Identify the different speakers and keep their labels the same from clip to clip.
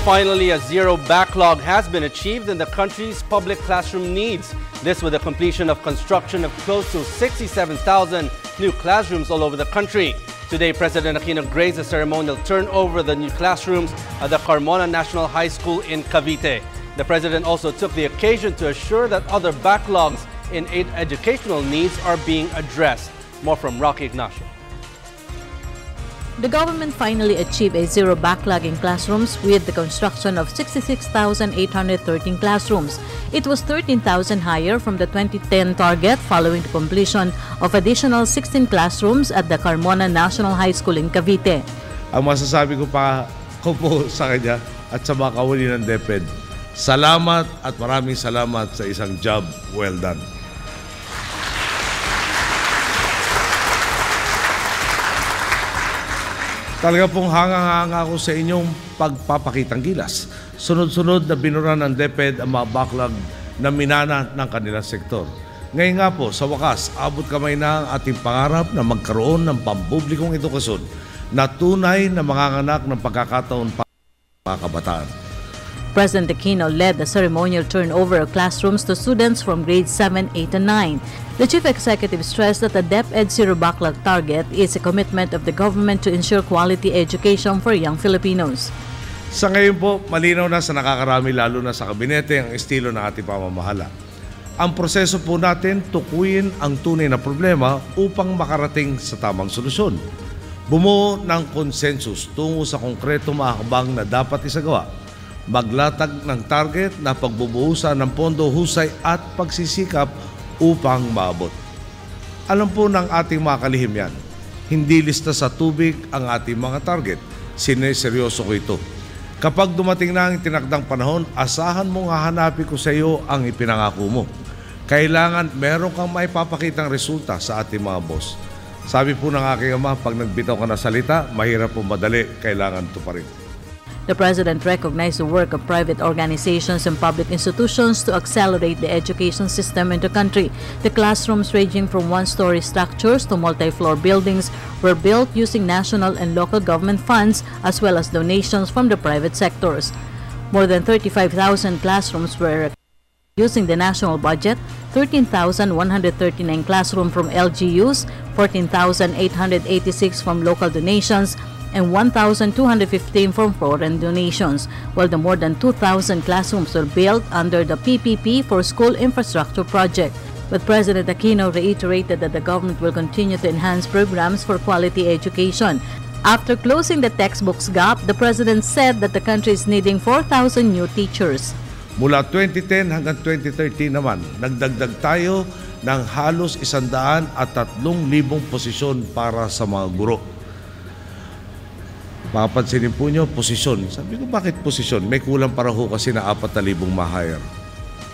Speaker 1: Finally, a zero backlog has been achieved in the country's public classroom needs. This with the completion of construction of close to 67,000 new classrooms all over the country. Today, President Aquino graced the ceremonial turnover of the new classrooms at the Carmona National High School in Cavite. The President also took the occasion to assure that other backlogs in educational needs are being addressed. More from Rocky Ignacio.
Speaker 2: The government finally achieved a zero backlog in classrooms with the construction of 66,813 classrooms. It was 13,000 higher from the 2010 target following the completion of additional 16 classrooms at the Carmona National High School in Cavite.
Speaker 3: Ang masasabi ko po sa kanya at sa mga kawani ng DepEd, salamat at maraming salamat sa isang job well done. Talaga pong hanga-hanga ako sa inyong pagpapakitang gilas. Sunod-sunod na binura ng DepEd ang mga backlog na minana ng kanilang sektor. Ngayon nga po, sa wakas, abot kamay na ang ating pangarap na magkaroon ng pampublikong edukasyon na tunay na manganganak ng pagkakataon para sa mga kabataan.
Speaker 2: President Aquino led the ceremonial turnover of classrooms to students from grades 7, 8, and 9. The Chief Executive stressed that the DepEd Zero Backlog target is a commitment of the government to ensure quality education for young Filipinos.
Speaker 3: Sa ngayon po, malinaw na sa nakakarami lalo na sa kabinete ang estilo ng ating pamamahala. Ang proseso po natin, tukuyin ang tunay na problema upang makarating sa tamang solusyon. Bumuo ng konsensus tungo sa konkretong mga hakbang na dapat isagawa. Maglatag ng target na pagbubuhusan ng pondo, husay at pagsisikap upang maabot. Alam po ng ating mga kalihim yan, hindi lista sa tubig ang ating mga target. Sineseryoso ko ito. Kapag dumating na ang tinakdang panahon, asahan mong hahanapin ko sa iyo ang ipinangako mo. Kailangan meron kang maipapakitang resulta sa ating mga boss. Sabi po ng aking ama, pag nagbitaw ka na salita, mahirap po madali, kailangan ito pa rin.
Speaker 2: The President recognized the work of private organizations and public institutions to accelerate the education system in the country. The classrooms ranging from one-story structures to multi-floor buildings were built using national and local government funds as well as donations from the private sectors. More than 35,000 classrooms were using the national budget, 13,139 classrooms from LGUs, 14,886 from local donations, and 1,215 from foreign donations, while the more than 2,000 classrooms were built under the PPP for School Infrastructure Project. But President Aquino reiterated that the government will continue to enhance programs for quality education. After closing the textbooks gap, the President said that the country is needing 4,000 new teachers.
Speaker 3: Mula 2010 hanggang 2013 naman, nagdagdag tayo ng halos 103,000 posisyon para sa mga guro. Mapapansinin po nyo, posisyon. Sabi ko, bakit posisyon? May kulang para ho kasi na 4,000 ma-hire.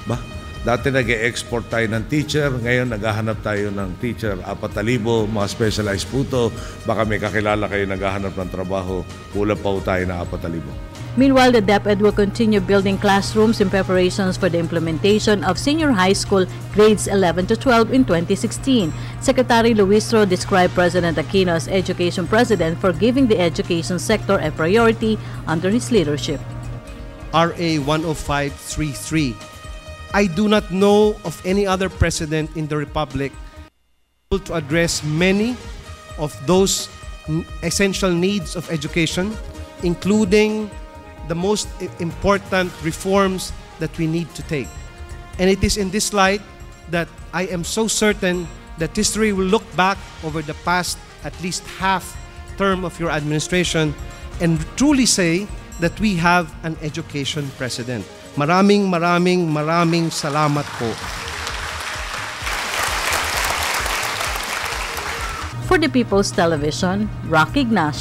Speaker 3: Ba? Dati nag-e-export tayo ng teacher, ngayon naghahanap tayo ng teacher, 4,000, mga specialized po to. Baka may kakilala kayo naghahanap ng trabaho, kulang pa ho tayo na 4,000.
Speaker 2: Meanwhile, the DepEd will continue building classrooms in preparations for the implementation of senior high school grades 11 to 12 in 2016. Secretary Luistro described President Aquino as education president for giving the education sector a priority under his leadership.
Speaker 4: RA 10533. I do not know of any other president in the Republic able to address many of those essential needs of education, including the most important reforms that we need to take. And it is in this light that I am so certain that history will look back over the past at least half term of your administration and truly say that we have an education president. Maraming salamat po.
Speaker 2: For the People's Television, Rocky Ignacio.